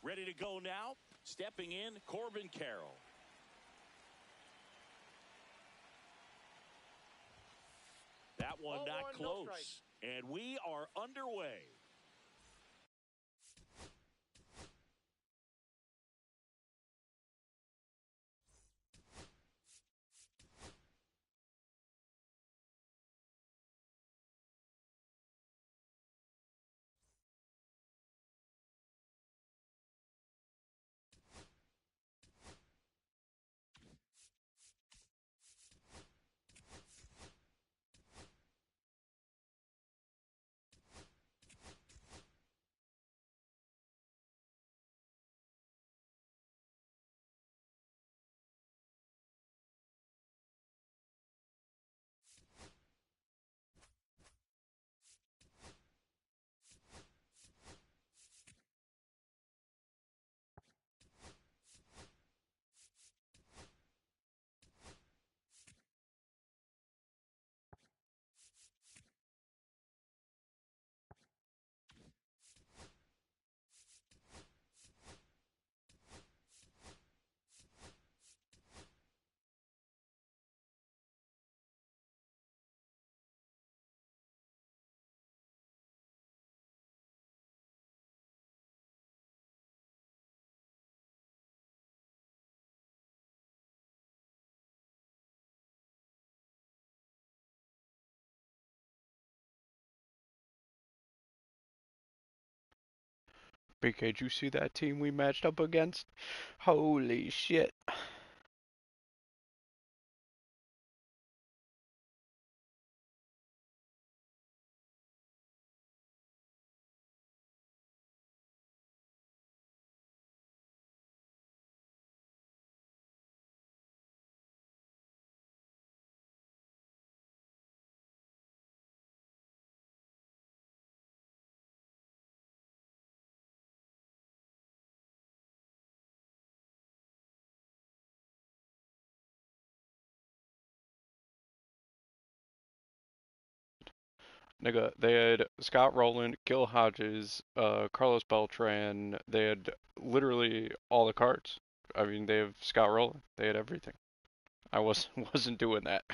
Ready to go now. Stepping in, Corbin Carroll. That one not close. And we are underway. BK, did you see that team we matched up against? Holy shit. Nigga, they had Scott Rowland, Gil Hodges, Carlos Beltran. They had literally all the cards. I mean, they have Scott Rowland. They had everything. I wasn't doing that.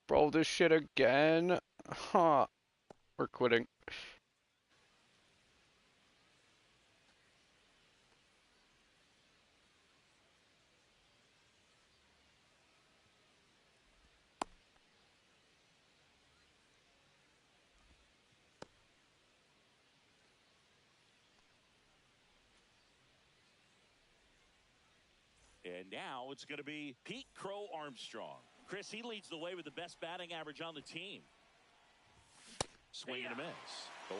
Bro, this shit again? Huh. We're quitting. And now it's going to be Pete Crow Armstrong. Chris, he leads the way with the best batting average on the team. Swing and a miss. 0-1.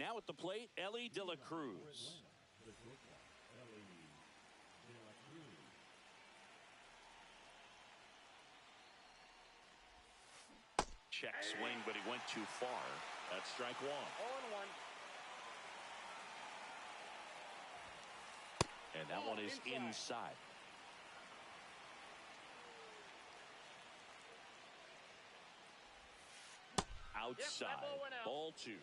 Now at the plate, Elly De La Cruz. Check swing, but he went too far. That's strike one. 0-1. And that one is inside. Outside. Yep, that ball went out. Ball two.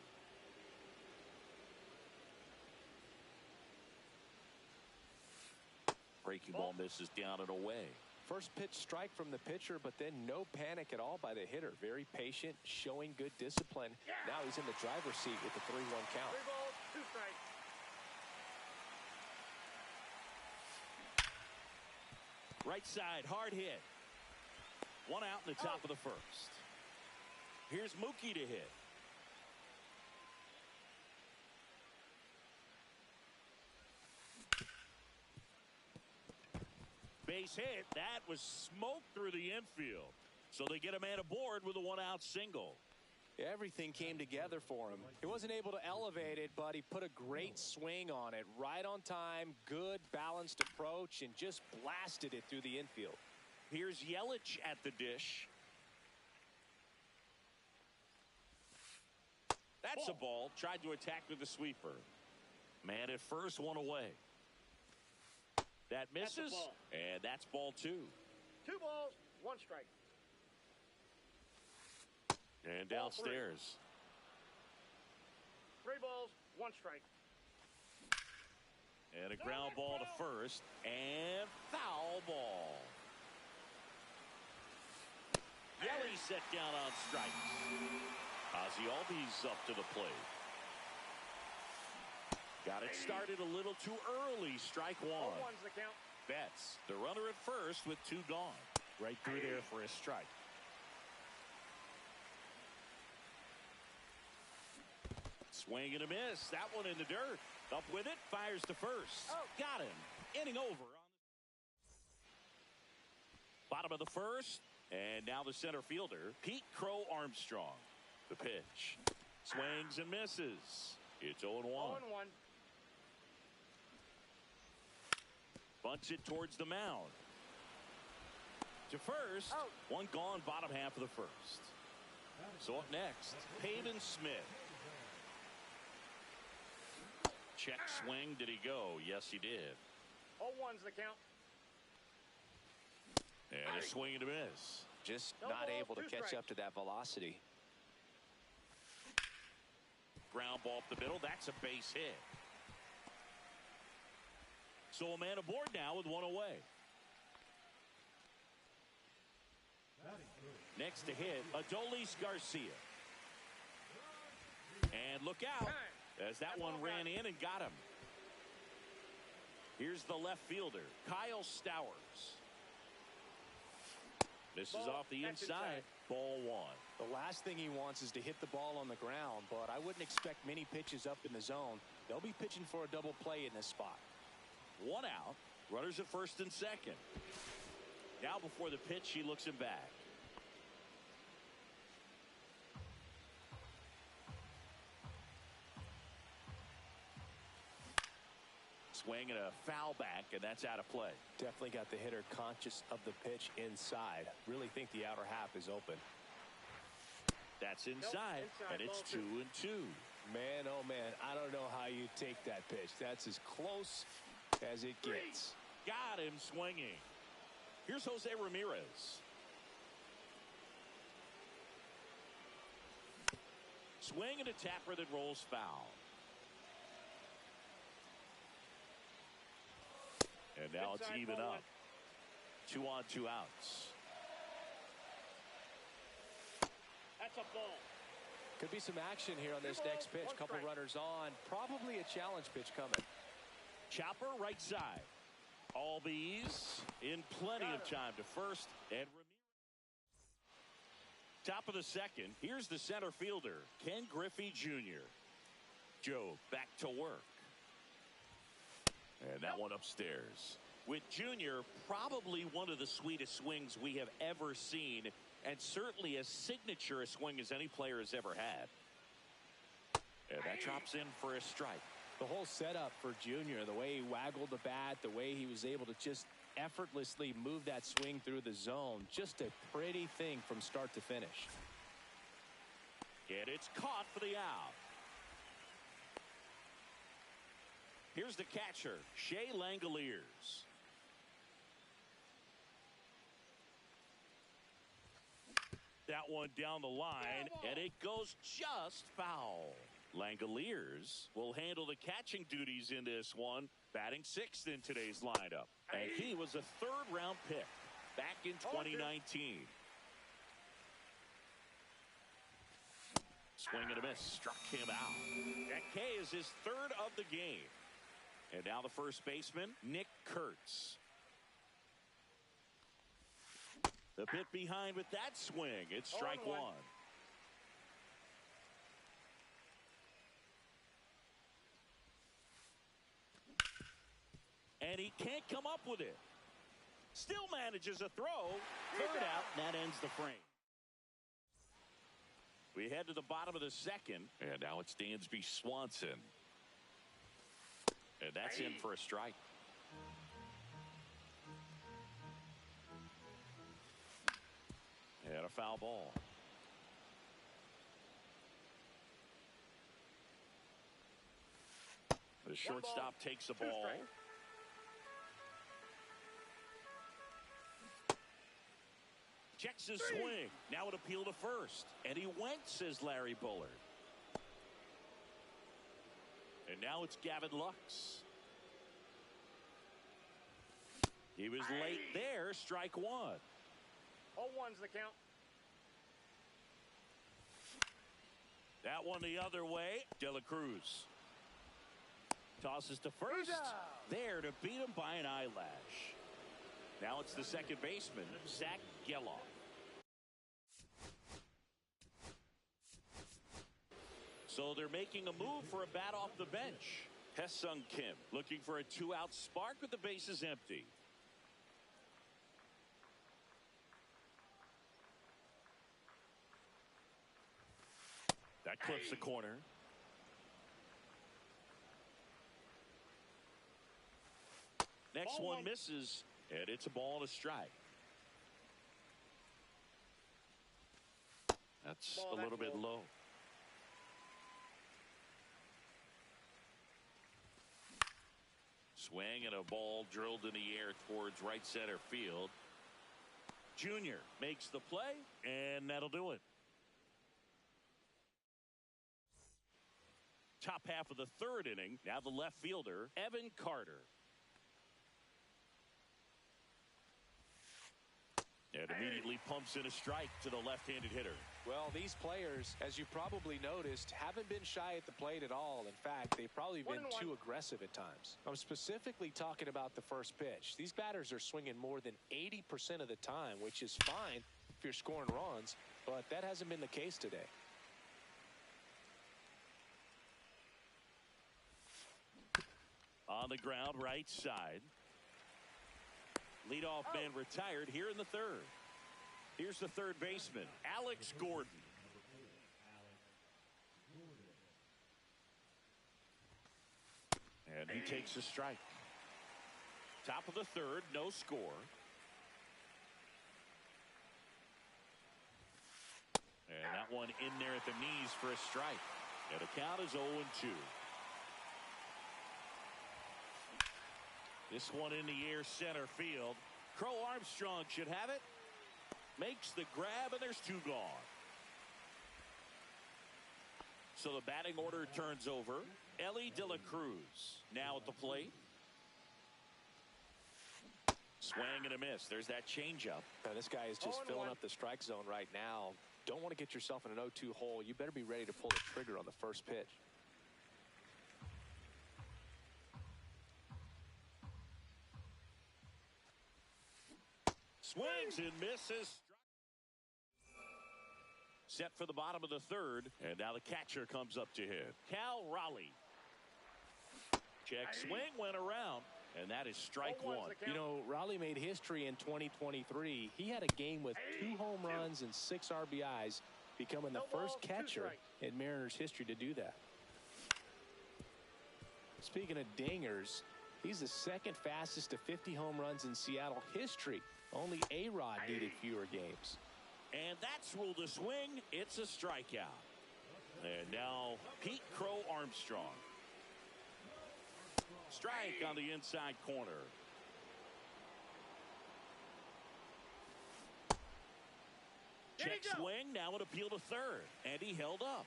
Breaking ball misses down and away. First pitch strike from the pitcher, but then no panic at all by the hitter. Very patient, showing good discipline. Yeah. Now he's in the driver's seat with the 3-1 count. 3 balls, 2 strikes. Right side, hard hit. One out in the top of the first. Here's Mookie to hit. Base hit. That was smoked through the infield. So they get a man aboard with a 1-out single. Everything came together for him. He wasn't able to elevate it, but he put a great swing on it. Right on time, good balanced approach, and just blasted it through the infield. Here's Yelich at the dish. That's a ball. Tried to attack with the sweeper. Man at first, one away. That misses, and that's ball two. 2 balls, 1 strike. And Ball downstairs. 3 balls, 1 strike. And a ground ball to first, and foul ball. Yelich set down on strikes. Ozzie Albies up to the plate. Got it started a little too early. Strike one. 0-1's the count. Betts, the runner at first with 2 gone. Right through there for a strike. Swing and a miss. That one in the dirt. Up with it. Fires to first. Got him. Inning over. Bottom of the first. And now the center fielder, Pete Crow Armstrong. The pitch. Swings and misses. It's 0-1. 0-1. Bunts it towards the mound. To first. One gone, bottom half of the first. So up next, Pavin Smith. Check swing. Did he go? Yes, he did. 0-1's the count. And a swing and a miss. Just No not balls, able to 2 catch strikes. up to that velocity. Ground ball up the middle. That's a base hit. So a man aboard now with 1 away. Next to hit, Adolis Garcia. And look out as that one ran in and got him. Here's the left fielder, Kyle Stowers. This is off the inside. Ball 1. The last thing he wants is to hit the ball on the ground, but I wouldn't expect many pitches up in the zone. They'll be pitching for a double play in this spot. 1 out. Runners at first and second. Now before the pitch, he looks him back. Swing and a foul back, and that's out of play. Definitely got the hitter conscious of the pitch inside. Really think the outer half is open. That's inside, and it's ball 2-2. Man, oh man, I don't know how you take that pitch. That's as close as it gets. Got him swinging. Here's Jose Ramirez. Swing and a tapper that rolls foul. And now it's Inside, even ball up. 2 on, 2 outs. That's a ball. Could be some action here on this 2 next balls, pitch. 1 Couple strike. runners on. Probably a challenge pitch coming. Chopper right side. Albies in plenty of time to first. And Ramirez. Top of the second. Here's the center fielder, Ken Griffey Jr. Joe back to work. And that one upstairs. With Junior, probably one of the sweetest swings we have ever seen, and certainly as signature a swing as any player has ever had. And that drops in for a strike. The whole setup for Junior, the way he waggled the bat, the way he was able to just effortlessly move that swing through the zone, just a pretty thing from start to finish. And it's caught for the out. Here's the catcher, Shea Langoliers. That one down the line, and it goes just foul. Langoliers will handle the catching duties in this one, batting sixth in today's lineup. And he was a third-round pick back in 2019. Swing and a miss, struck him out. That K is his third of the game. And now the first baseman, Nick Kurtz. The bit behind with that swing. It's strike one. And he can't come up with it. Still manages a throw. Third out, and that ends the frame. We head to the bottom of the second, and now it's Dansby Swanson. And that's in for a strike. And a foul ball. The shortstop takes the ball. Checks his swing. Now it appeal to first. And he went, says Larry Bullard. And now it's Gavin Lux. He was late there. Strike one. 0-1's the count. That one the other way. De La Cruz tosses to first. There to beat him by an eyelash. Now it's the second baseman, Zach Geloff. So they're making a move for a bat off the bench. Hesung Kim looking for a two-out spark with the bases empty. That clips the corner. Next one misses, and it's a ball and a strike. That's a little bit low. Swing and a ball drilled in the air towards right center field. Junior makes the play, and that'll do it. Top half of the third inning. Now the left fielder, Evan Carter. And immediately pumps in a strike to the left-handed hitter. Well, these players, as you probably noticed, haven't been shy at the plate at all. In fact, they've probably been too aggressive at times. I'm specifically talking about the first pitch. These batters are swinging more than 80% of the time, which is fine if you're scoring runs, but that hasn't been the case today. On the ground, right side. Leadoff man retired here in the third. Here's the third baseman, Alex Gordon. And he takes a strike. Top of the third, no score. And that one in there at the knees for a strike. And the count is 0-2. This one in the air center field. Crow Armstrong should have it. Makes the grab, and there's two gone. So the batting order turns over. Elly De La Cruz now at the plate. Swing and a miss. There's that changeup. This guy is just filling up the strike zone right now. Don't want to get yourself in an 0-2 hole. You better be ready to pull the trigger on the first pitch. Swings and misses. Set for the bottom of the third, and now the catcher comes up to hit. Cal Raleigh. Check swing, went around, and that is strike one. You know, Raleigh made history in 2023. He had a game with 2 home runs and 6 RBIs, becoming the first catcher in Mariners history to do that. Speaking of dingers, he's the second fastest to 50 home runs in Seattle history. Only A-Rod needed fewer games. And that's ruled a swing. It's a strikeout. And now Pete Crow Armstrong. Strike on the inside corner. Check swing. Now an appeal to third. And he held up.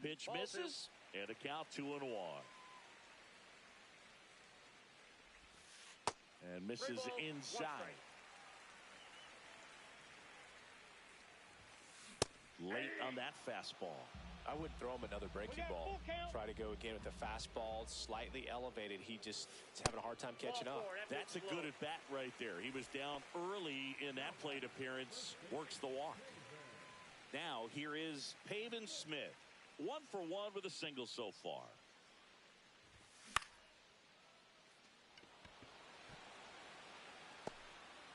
Pitch misses. And a count 2-1. And misses inside. Late on that fastball. I wouldn't throw him another breaking ball. Try to go again with the fastball, slightly elevated. He just is having a hard time catching up. That's a good at bat right there. He was down early in that plate appearance. Works the walk. Now here is Pavin Smith. 1 for 1 with a single so far.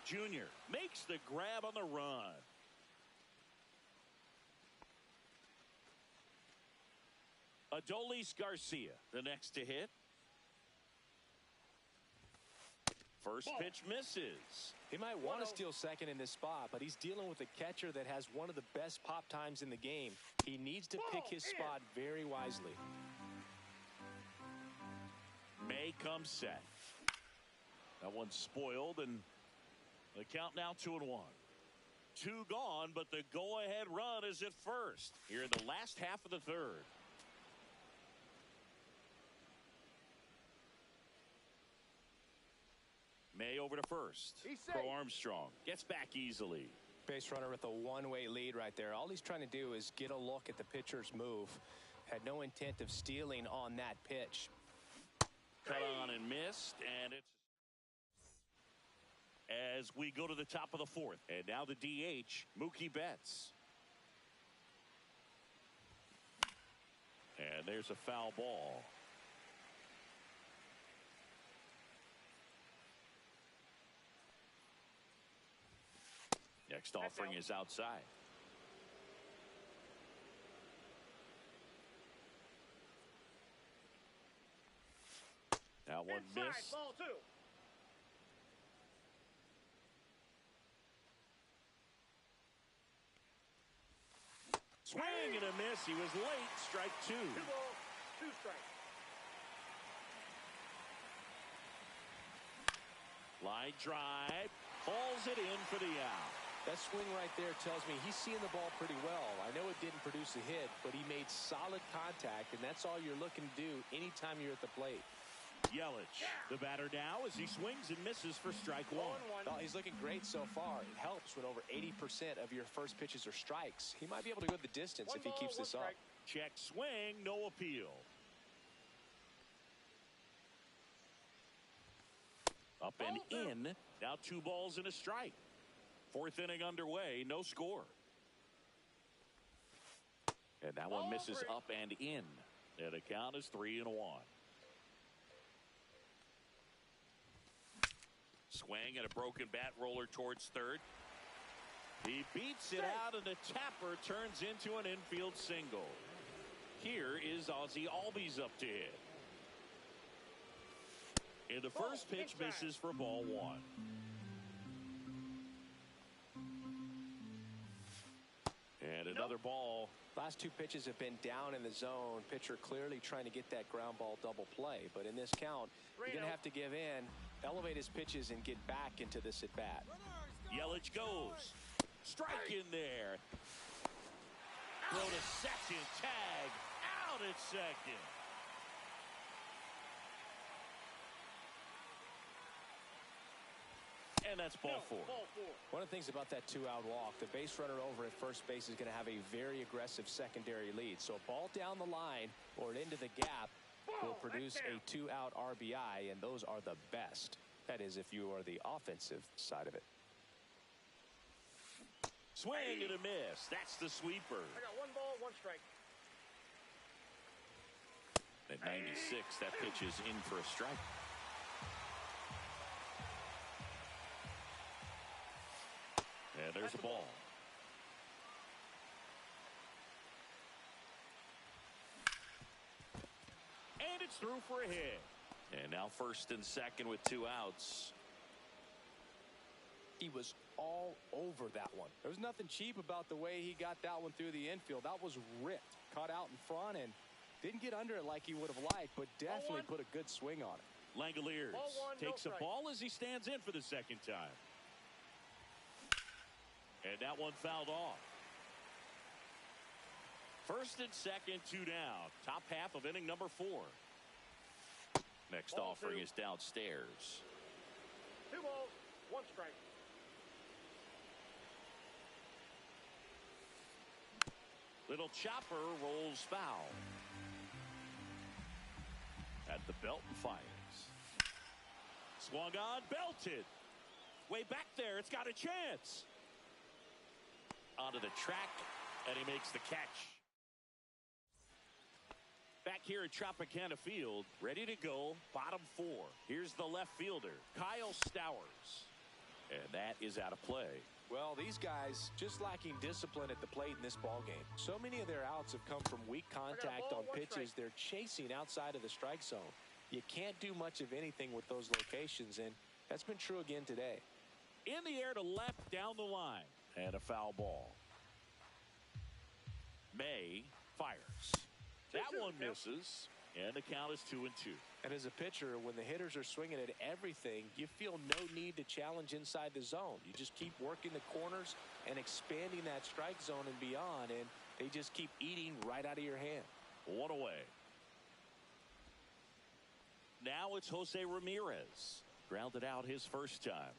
Junior makes the grab on the run. Adolis Garcia, the next to hit. First pitch misses. He might want to steal second in this spot, but he's dealing with a catcher that has one of the best pop times in the game. He needs to pick his spot very wisely. May comes set. That one's spoiled, and the count now 2-1. 2 gone, but the go-ahead run is at first here in the last half of the third. May over to first. Crow Armstrong gets back easily. Base runner with a one-way lead right there. All he's trying to do is get a look at the pitcher's move. Had no intent of stealing on that pitch. Cut on and missed, and it's as we go to the top of the fourth. And now the DH, Mookie Betts. And there's a foul ball. Next offering is outside. That one missed. Ball 2. Swing and a miss. He was late. Strike 2. 2 balls, 2 strikes. Line drive. Falls it in for the out. That swing right there tells me he's seeing the ball pretty well. I know it didn't produce a hit, but he made solid contact, and that's all you're looking to do anytime you're at the plate. Yelich, the batter now as he swings and misses for strike 1. Oh, he's looking great so far. It helps when over 80% of your first pitches are strikes. He might be able to go the distance if he keeps this up. Check swing, no appeal. Up and in. Now 2 balls and a strike. 4th inning underway, no score. And that one misses up and in. And the count is 3-1. Swing and a broken bat roller towards third. He beats it out, and the tapper turns into an infield single. Here is Ozzie Albies up to hit. And the first pitch misses for ball 1. And another ball. Last 2 pitches have been down in the zone. Pitcher clearly trying to get that ground ball double play. But in this count, you're going to have to give in, elevate his pitches, and get back into this at bat. Yelich goes. Strike in there. Throw to second. Tag. Out at second. And that's ball 4. One of the things about that 2-out walk, the base runner over at first base is going to have a very aggressive secondary lead. So a ball down the line or into the gap will produce a 2-out RBI, and those are the best. That is, if you are the offensive side of it. Swing and a miss. That's the sweeper. I got 1 ball, 1 strike. At 96, that pitch is in for a strike. And there's a ball. And it's through for a hit. And now first and second with 2 outs. He was all over that one. There was nothing cheap about the way he got that one through the infield. That was ripped. Caught out in front and didn't get under it like he would have liked, but definitely put a good swing on it. Langoliers takes a ball as he stands in for the second time. And that one fouled off. First and second, 2 down. Top half of inning number 4. Next offering is downstairs. 2 balls, 1 strike. Little chopper rolls foul. At the belt and fires. Swung on, belted. Way back there, it's got a chance. Onto the track, and he makes the catch. Back here at Tropicana Field, ready to go, bottom 4. Here's the left fielder, Kyle Stowers. And that is out of play. Well, these guys just lacking discipline at the plate in this ballgame. So many of their outs have come from weak contact on pitches they're chasing outside of the strike zone. You can't do much of anything with those locations, and that's been true again today. In the air to left down the line, and a foul ball. May fires. That one misses, and the count is 2-2. And as a pitcher, when the hitters are swinging at everything, you feel no need to challenge inside the zone. You just keep working the corners and expanding that strike zone and beyond, and they just keep eating right out of your hand. 1 away. Now it's Jose Ramirez. Grounded out his first time.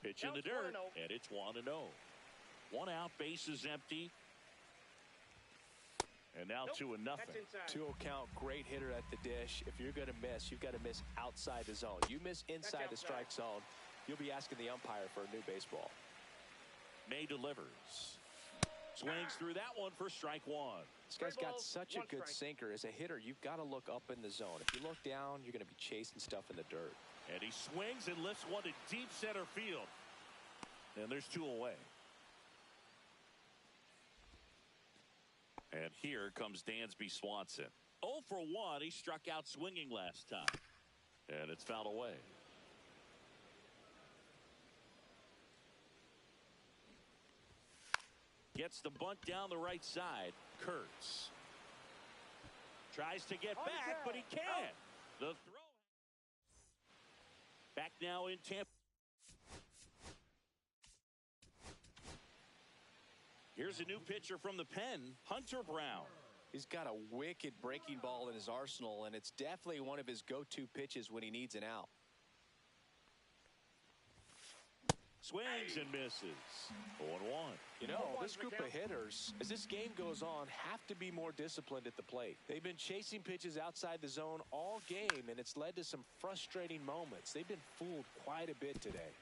Pitch in the dirt, and it's 1-0. 1 out, bases empty. And now 2-0. 2-0 count, great hitter at the dish. If you're going to miss, you've got to miss outside the zone. You miss inside the strike zone, you'll be asking the umpire for a new baseball. May delivers. Swings through that one for strike 1. This guy's got such a good sinker. As a hitter, you've got to look up in the zone. If you look down, you're going to be chasing stuff in the dirt. And he swings and lifts one to deep center field. And there's 2 away. And here comes Dansby Swanson. 0 for 1. He struck out swinging last time. And it's fouled away. Gets the bunt down the right side. Kurtz. Tries to get back, but he can't. The throw. Back now in Tampa. Here's a new pitcher from the pen, Hunter Brown. He's got a wicked breaking ball in his arsenal, and it's definitely one of his go-to pitches when he needs an out. Swings and misses. 0-1. You know, this group of hitters, as this game goes on, have to be more disciplined at the plate. They've been chasing pitches outside the zone all game, and it's led to some frustrating moments. They've been fooled quite a bit today.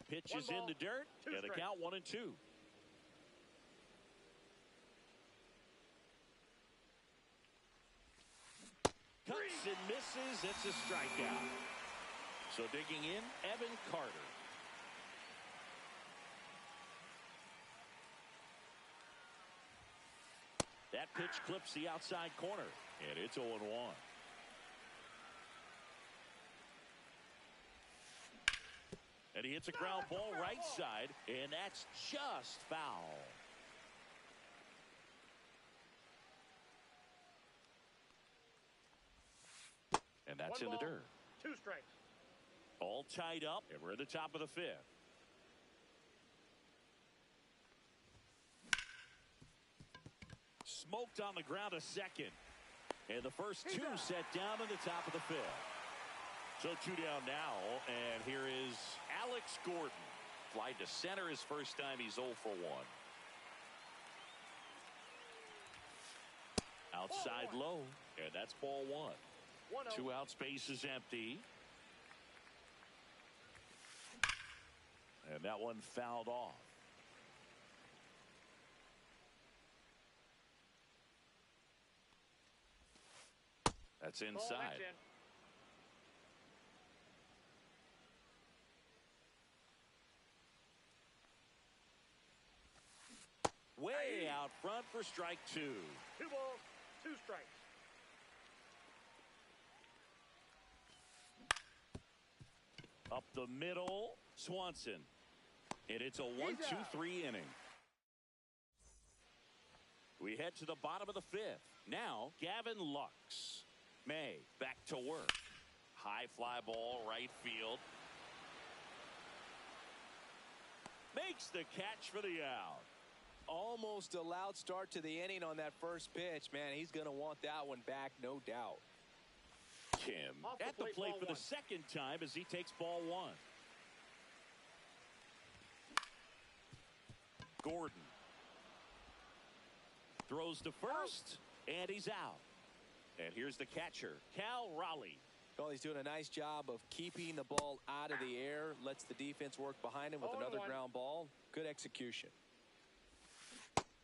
Pitch is in the dirt, and the count 1-2. Cuts and misses. It's a strikeout. So digging in, Evan Carter. That pitch clips the outside corner, and it's 0-1. And he hits a ground ball right side, and that's just foul. And that's in the dirt. 2 strikes. All tied up, and we're at the top of the 5th. Smoked on the ground a second. And the first 2 set down in the top of the 5th. So 2 down now, and here is Alex Gordon. Fly to center his first time. He's 0 for 1. Outside low, and that's ball 1. 2 outs, base is empty. And that one fouled off. That's Ball, inside. that's in. Way out front for strike 2. 2 balls, 2 strikes. Up the middle, Swanson. And it's a 1-2-3 inning. We head to the bottom of the 5th. Now, Gavin Lux. May back to work. High fly ball, right field. Makes the catch for the out. Almost a loud start to the inning on that first pitch. Man, he's going to want that one back, no doubt. Kim Off the at the plate, plate ball for the 1. second time as he takes ball 1. Gordon throws to first, and he's out. And here's the catcher, Cal Raleigh. Well, he's doing a nice job of keeping the ball out of the air, lets the defense work behind him with 0-1. another ground ball. Good execution.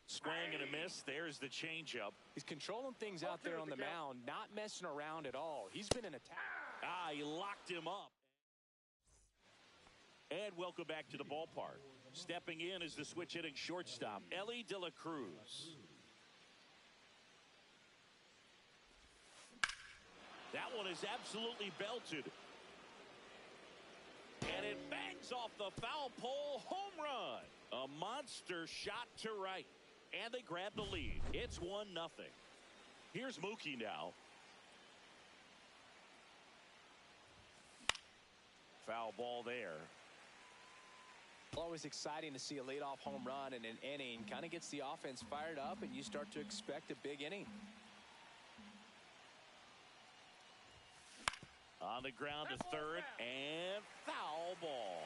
Swing and a miss. There's the changeup. He's controlling things out there on the mound, not messing around at all. He's been an attack. He locked him up. And welcome back to the ballpark. Stepping in is the switch hitting shortstop, Ellie De La Cruz. That one is absolutely belted. And it bangs off the foul pole. Home run. A monster shot to right. And they grab the lead. It's 1-0. Here's Mookie now. Foul ball there. Always exciting to see a leadoff home run in an inning. Kind of gets the offense fired up, and you start to expect a big inning. On the ground to third, and foul ball.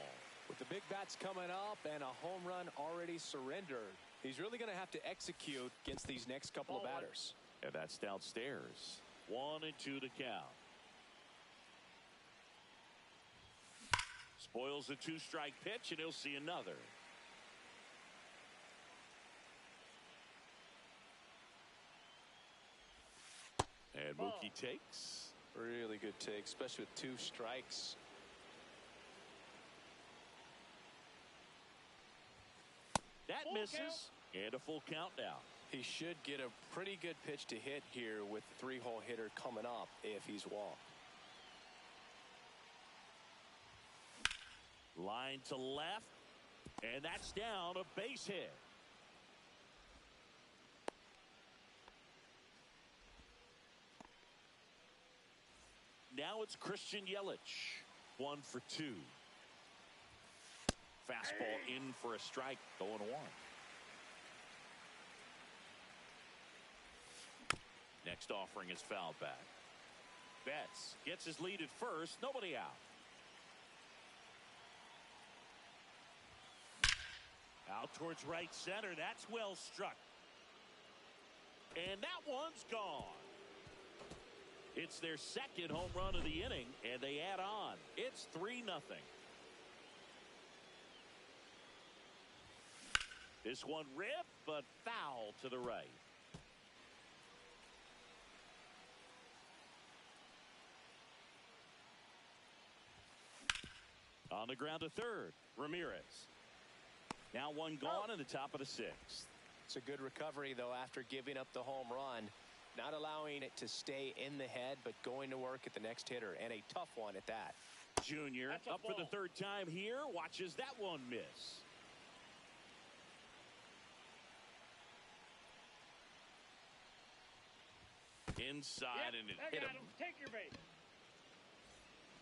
With the big bats coming up and a home run already surrendered, he's really going to have to execute against these next couple of batters. And that's downstairs. 1-2 to count. Spoils the 2-strike pitch, and he'll see another. And Mookie takes. Really good take, especially with 2 strikes. That misses, and a full count now. He should get a pretty good pitch to hit here with the 3-hole hitter coming up if he's walked. Line to left, and that's down, a base hit. Now it's Christian Yelich. 1 for 2. Fastball in for a strike, 0-1. Next offering is fouled back. Betts gets his lead at first, nobody out. Out towards right center, that's well struck. And that one's gone. It's their second home run of the inning, and they add on. It's 3-0. This one ripped, but foul to the right. On the ground to third, Ramirez. Now one gone in the top of the 6th. It's a good recovery, though, after giving up the home run. Not allowing it to stay in the head, but going to work at the next hitter, and a tough one at that. Junior up for the 3rd time here. Watches that one miss. Inside, and it hit him. Take your bait.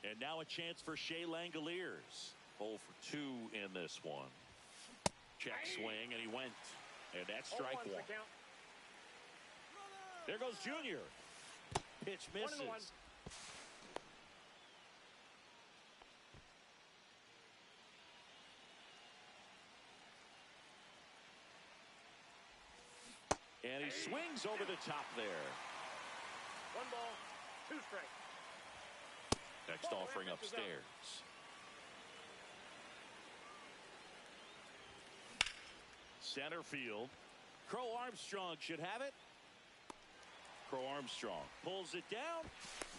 And now a chance for Shea Langoliers. 0 for 2 in this one. Check swing, and he went. And that's strike 1. There goes Junior. Pitch misses. 1-1. And he swings over the top there. 1 ball, 2 strikes. Next offering upstairs. Center field. Crow Armstrong should have it. Crow Armstrong pulls it down.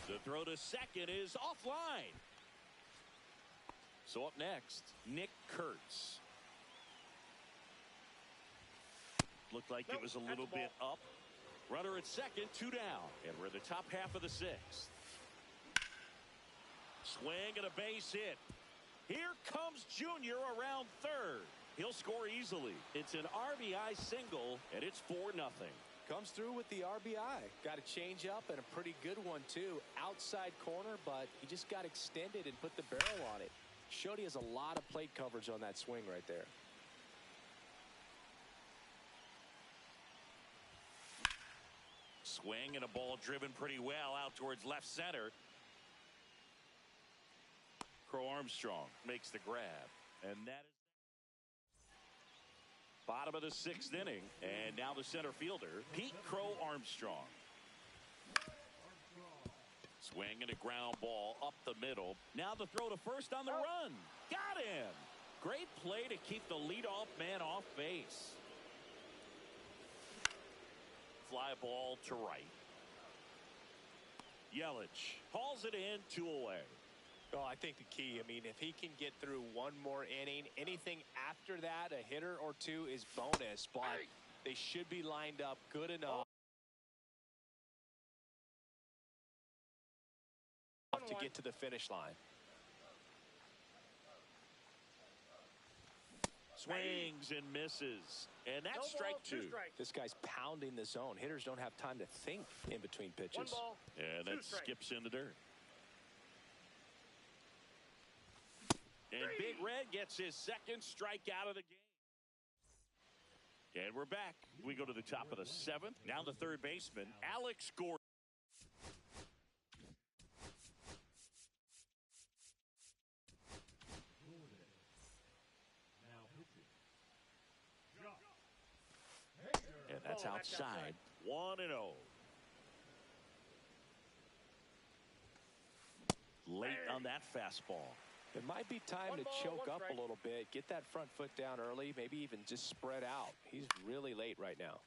The throw to second is offline. So up next, Nick Kurtz. Looked like it was a little bit up. Runner at second, 2 down. And we're in the top half of the 6th. Swing and a base hit. Here comes Junior around third. He'll score easily. It's an RBI single, and it's 4-0. Comes through with the RBI. Got a change up and a pretty good one, too. Outside corner, but he just got extended and put the barrel on it. Showed he has a lot of plate coverage on that swing right there. Swing and a ball driven pretty well out towards left center. Crow Armstrong makes the grab, and that is bottom of the 6th inning. And now the center fielder, Pete Crow Armstrong. Swing and a ground ball up the middle. Now the throw to first on the run. Got him. Great play to keep the leadoff man off base. Fly ball to right. Yelich hauls it in, 2 away. Oh, I think the key, I mean, if he can get through one more inning, anything after that, a hitter or 2 is bonus, but they should be lined up good enough to get to the finish line. Swings and misses, and that's strike 2. This guy's pounding the zone. Hitters don't have time to think in between pitches. And that skips in the dirt. And Big Red gets his 2nd strikeout of the game. And we're back. We go to the top of the 7th. Now the third baseman, Alex Gordon. And that's outside. 1-0. Late on that fastball. It might be time to choke up a little bit, get that front foot down early, maybe even just spread out. He's really late right now.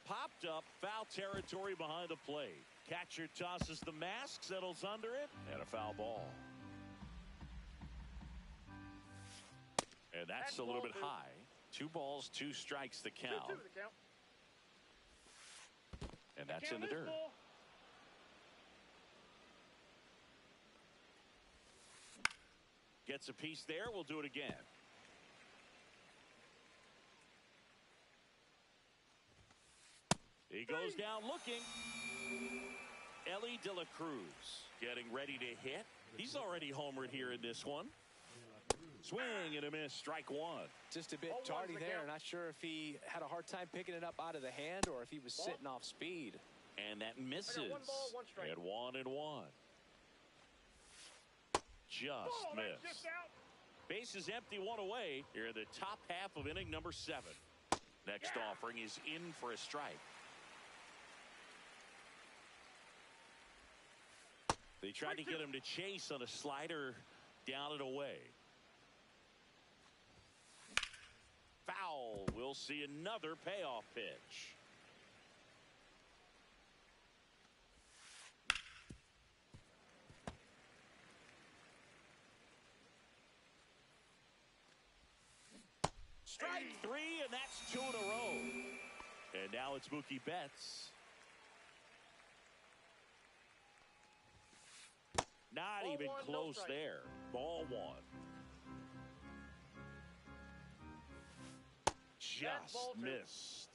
Popped up, foul territory behind the plate. Catcher tosses the mask, settles under it, and a foul ball. And that's a little bit high. 2 balls, 2 strikes the count. And that's in the dirt. Gets a piece there. We'll do it again. He goes down looking. Elly De La Cruz getting ready to hit. He's already homered here in this one. Swing and a miss. Strike 1. Just a bit tardy there. Not sure if he had a hard time picking it up out of the hand or if he was sitting off speed. And that misses. 1-1. Just missed. Base is empty, 1 away. Here in the top half of inning number 7. Next offering is in for a strike. They tried to get him to chase on a slider down and away. Foul. We'll see another payoff pitch. Strike 3, and that's 2 in a row. And now it's Mookie Betts. Not even close there. Ball 1. Just missed.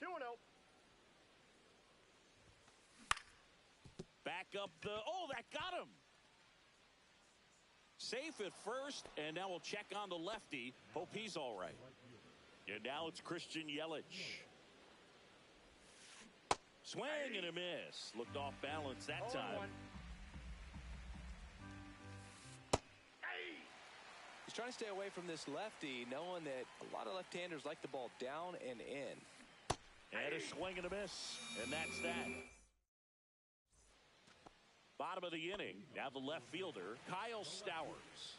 2-0. Back up the. Oh, that got him. Safe at first, and now we'll check on the lefty. Hope he's all right. And now it's Christian Yelich. Swing and a miss. Looked off balance that time. He's trying to stay away from this lefty, knowing that a lot of left-handers like the ball down and in. And a swing and a miss. And that's that. Bottom of the inning. Now the left fielder, Kyle Stowers.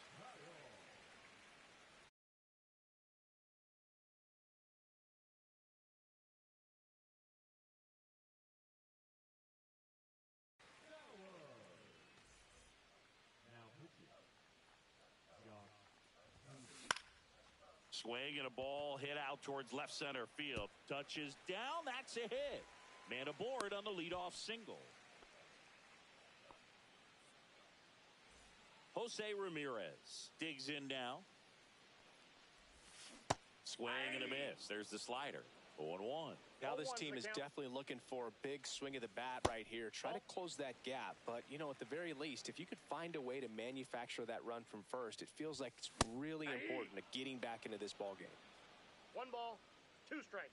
Swing and a ball hit out towards left center field. Touches down. That's a hit. Man aboard on the leadoff single. Jose Ramirez digs in now. Swing and a miss. There's the slider. 0-1. Now this team is definitely looking for a big swing of the bat right here. Try to close that gap. But, you know, at the very least, if you could find a way to manufacture that run from first, it feels like it's really important to getting back into this ball game. 1 ball, 2 strikes.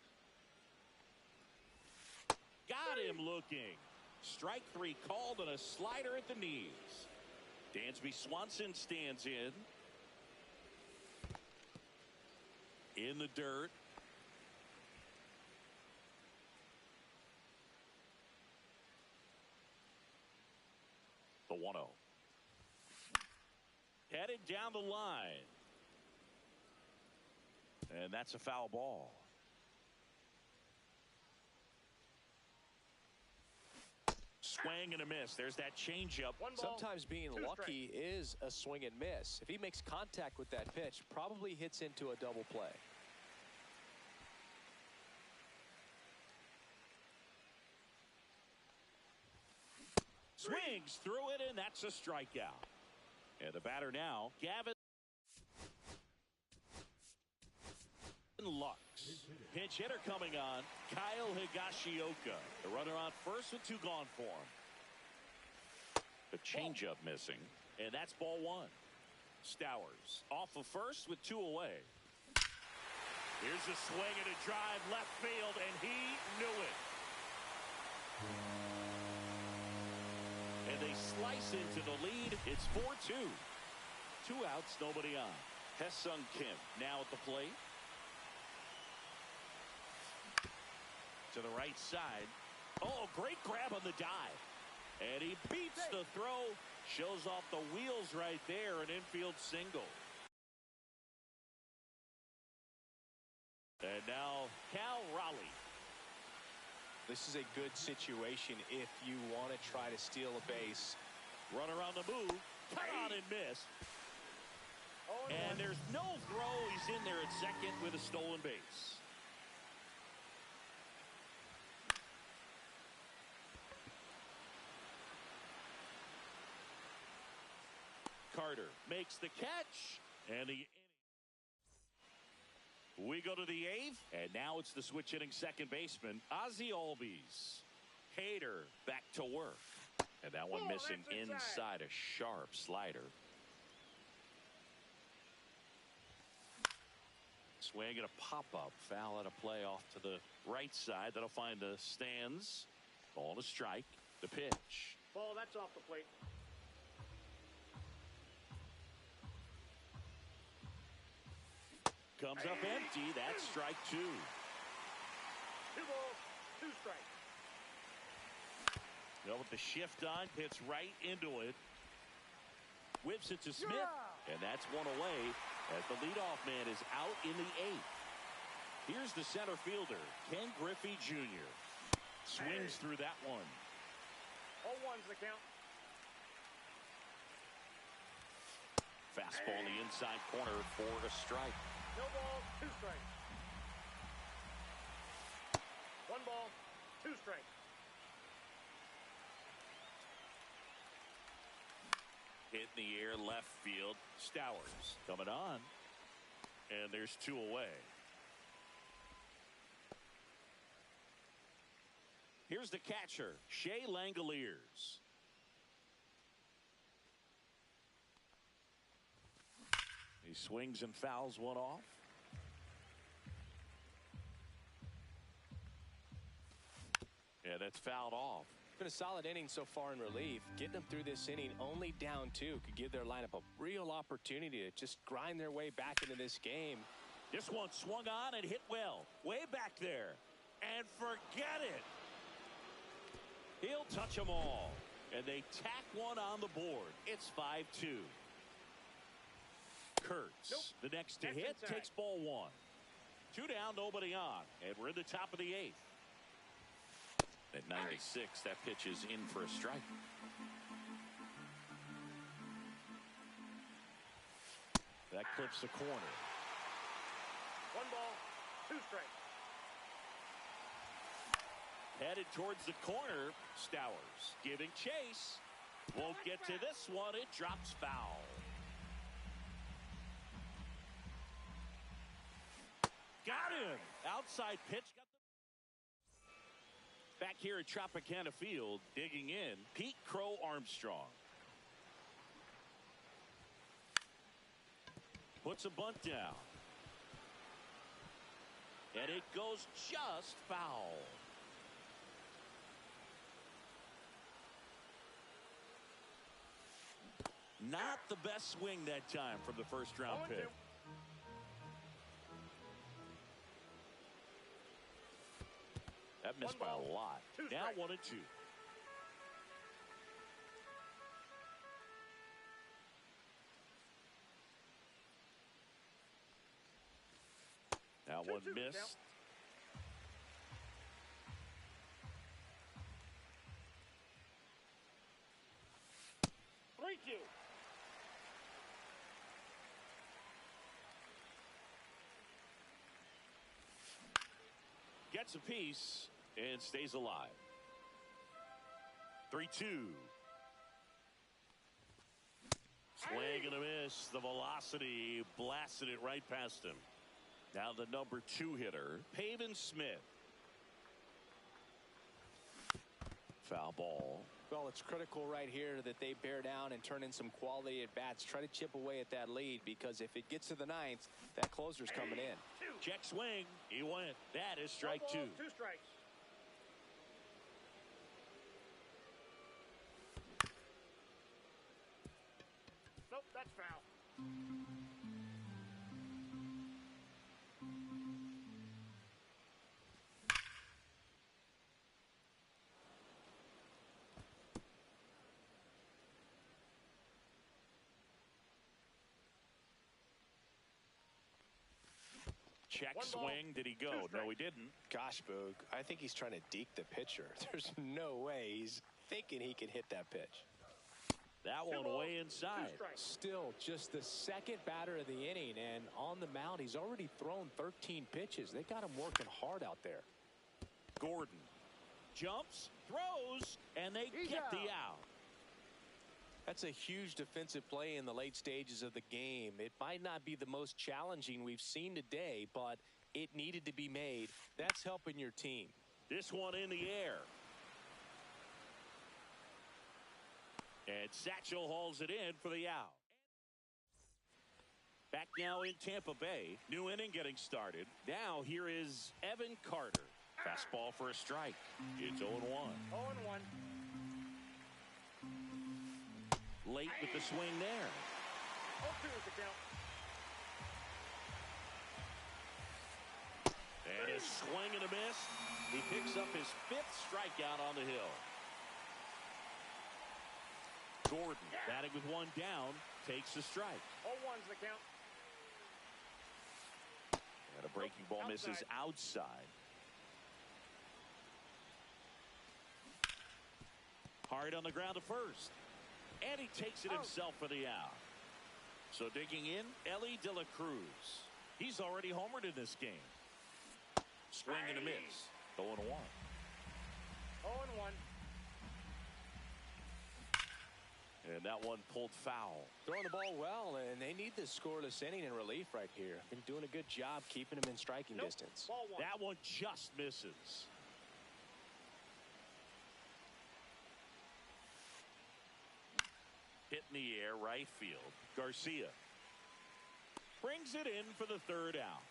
Got him looking. Strike 3 called on a slider at the knees. Dansby Swanson stands in. In the dirt. The 1-0. Headed down the line. And that's a foul ball. Swing and a miss. There's that changeup. Sometimes being lucky is a swing and miss. If he makes contact with that pitch, probably hits into a double play. Swings through it, and that's a strikeout. And the batter now, Gavin Lux. Pinch hitter coming on, Kyle Higashioka. The runner on first with 2 gone for him. The changeup missing, and that's ball 1. Stowers off of first with 2 away. Here's a swing and a drive left field, and he knew it. And they slice into the lead. It's 4-2. 2 outs, nobody on. Hesung Kim now at the plate. To the right side. Oh, great grab on the dive. And he beats the throw. Shows off the wheels right there. An infield single. And now Cal Raleigh. This is a good situation if you want to try to steal a base. Runner on the move. Cut on and miss. And there's no throw. He's in there at second with a stolen base. Carter makes the catch. And the we go to the 8th, and now it's the switch hitting second baseman, Ozzie Albies. Hader back to work. And that one missing inside, a sharp slider. Swing and a pop-up. Foul out of play off to the right side. That'll find the stands. Ball to strike. The pitch. Ball, that's off the plate. Comes up empty. That's strike 2. 2 balls, 2 strikes. With the shift on, hits right into it. Whips it to Smith, and that's one away as the leadoff man is out in the 8th. Here's the center fielder, Ken Griffey Jr. Swings through that one. 0-1's the count. Fastball in the inside corner for a strike. No balls, 2 strikes. 1 ball, 2 strikes. Hit in the air, left field. Stowers coming on. And there's 2 away. Here's the catcher, Shea Langoliers. He swings and fouls one off. Yeah, that's fouled off. Been a solid inning so far in relief. Getting them through this inning only down 2 could give their lineup a real opportunity to just grind their way back into this game. This one swung on and hit well. Way back there. And forget it. He'll touch them all. And they tack one on the board. It's 5-2. Kurtz, the next to hit, takes ball 1. 2 down, nobody on. And we're in the top of the 8th. At 96, that pitch is in for a strike. That clips the corner. Headed towards the corner. Stowers giving chase. Won't get to this one. It drops foul. Got him. Outside pitch. Back here at Tropicana Field, digging in, Pete Crow Armstrong. Puts a bunt down. And it goes just foul. Not the best swing that time from the first round pick. That missed by a lot. Now 1-2. Now one missed. Thank you. Gets a piece and stays alive. 3-2. Swing and a miss. The velocity blasted it right past him. Now the number 2 hitter, Pavin Smith. Foul ball. Well, it's critical right here that they bear down and turn in some quality at bats. Try to chip away at that lead, because if it gets to the 9th, that closer's coming in. Check swing. He went. That is strike 2. 2 strikes. Nope, that's foul. Check swing. Did he go? No, he didn't. Gosh, Boog, I think he's trying to deke the pitcher. There's no way he's thinking he can hit that pitch. That one way inside. Still just the second batter of the inning, and on the mound, he's already thrown 13 pitches. They got him working hard out there. Gordon jumps, throws, and they get the out. That's a huge defensive play in the late stages of the game. It might not be the most challenging we've seen today, but it needed to be made. That's helping your team. This one in the air. And Satchel hauls it in for the out. Back now in Tampa Bay. New inning getting started. Now here is Evan Carter. Fastball for a strike. It's 0-1. 0-1. Late with the swing there. 0-2 is the count. And a swing and a miss. He picks up his 5th strikeout on the hill. Gordon batting with 1 down, takes the strike. 0-1's the count. And a breaking ball misses outside. Hard on the ground to first. And he takes it himself for the out. So digging in, Elly De La Cruz. He's already homered in this game. Swing and a miss. 0-1. 0-1. And that one pulled foul. Throwing the ball well, and they need this scoreless inning in relief right here. Been doing a good job keeping them in striking distance. Ball 1. That one just misses. Hit in the air, right field. Garcia brings it in for the 3rd out.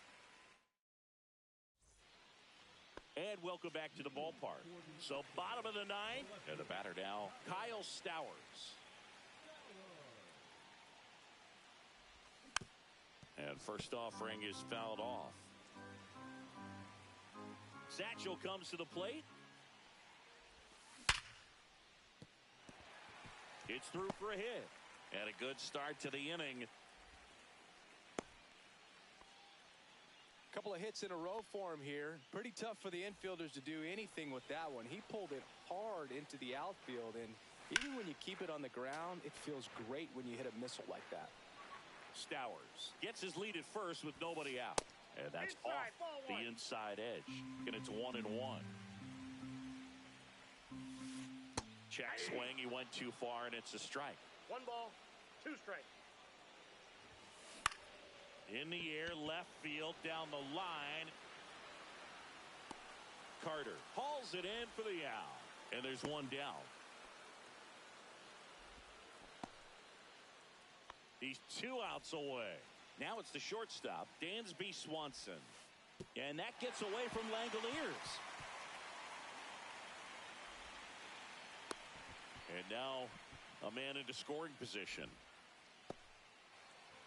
And welcome back to the ballpark. So bottom of the 9th, and the batter now, Kyle Stowers. And first offering is fouled off. Satchel comes to the plate. It's through for a hit. And a good start to the inning. Couple of hits in a row for him here. Pretty tough for the infielders to do anything with that one. He pulled it hard into the outfield, and even when you keep it on the ground, it feels great when you hit a missile like that. Stowers gets his lead at first with nobody out. And that's Inside, off the inside edge. And it's 1-1. Check swing. He went too far, and it's a strike. 1 ball, 2 strikes. In the air, left field, down the line. Carter hauls it in for the out. And there's one down. He's 2 outs away. Now it's the shortstop, Dansby Swanson. And that gets away from Langoliers. And now a man into scoring position.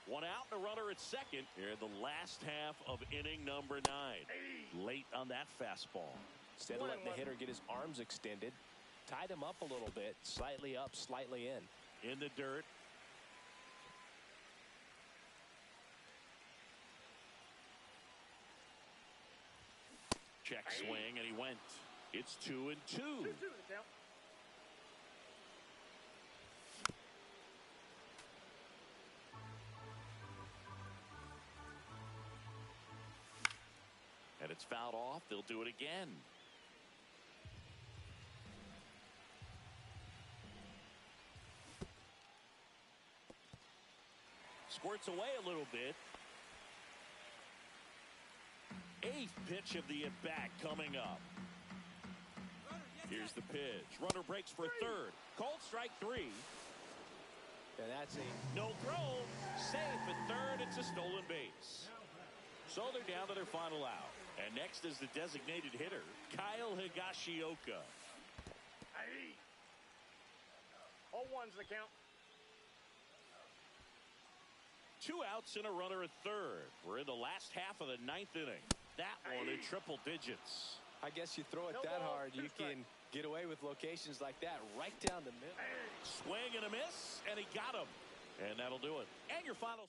1 out and a runner at second here in the last half of inning number 9. Late on that fastball. Instead of letting the hitter get his arms extended, tied him up a little bit, slightly up, slightly in. In the dirt. Check swing, and he went. It's 2-2. 2-2 the count. And it's fouled off. They'll do it again. Squirts away a little bit. 8th pitch of the at-bat coming up. Here's the pitch. Runner breaks for third. Called strike 3. And that's a No throw. Safe at third. It's a stolen base. So they're down to their final out. And next is the designated hitter, Kyle Higashioka. 0-1's the count. 2 outs and a runner at third. We're in the last half of the 9th inning. That one in triple digits. I guess you throw it No that ball, hard, 2 you strikes. can get away with locations like that right down the middle. Swing and a miss, and he got him. And that'll do it. And your final...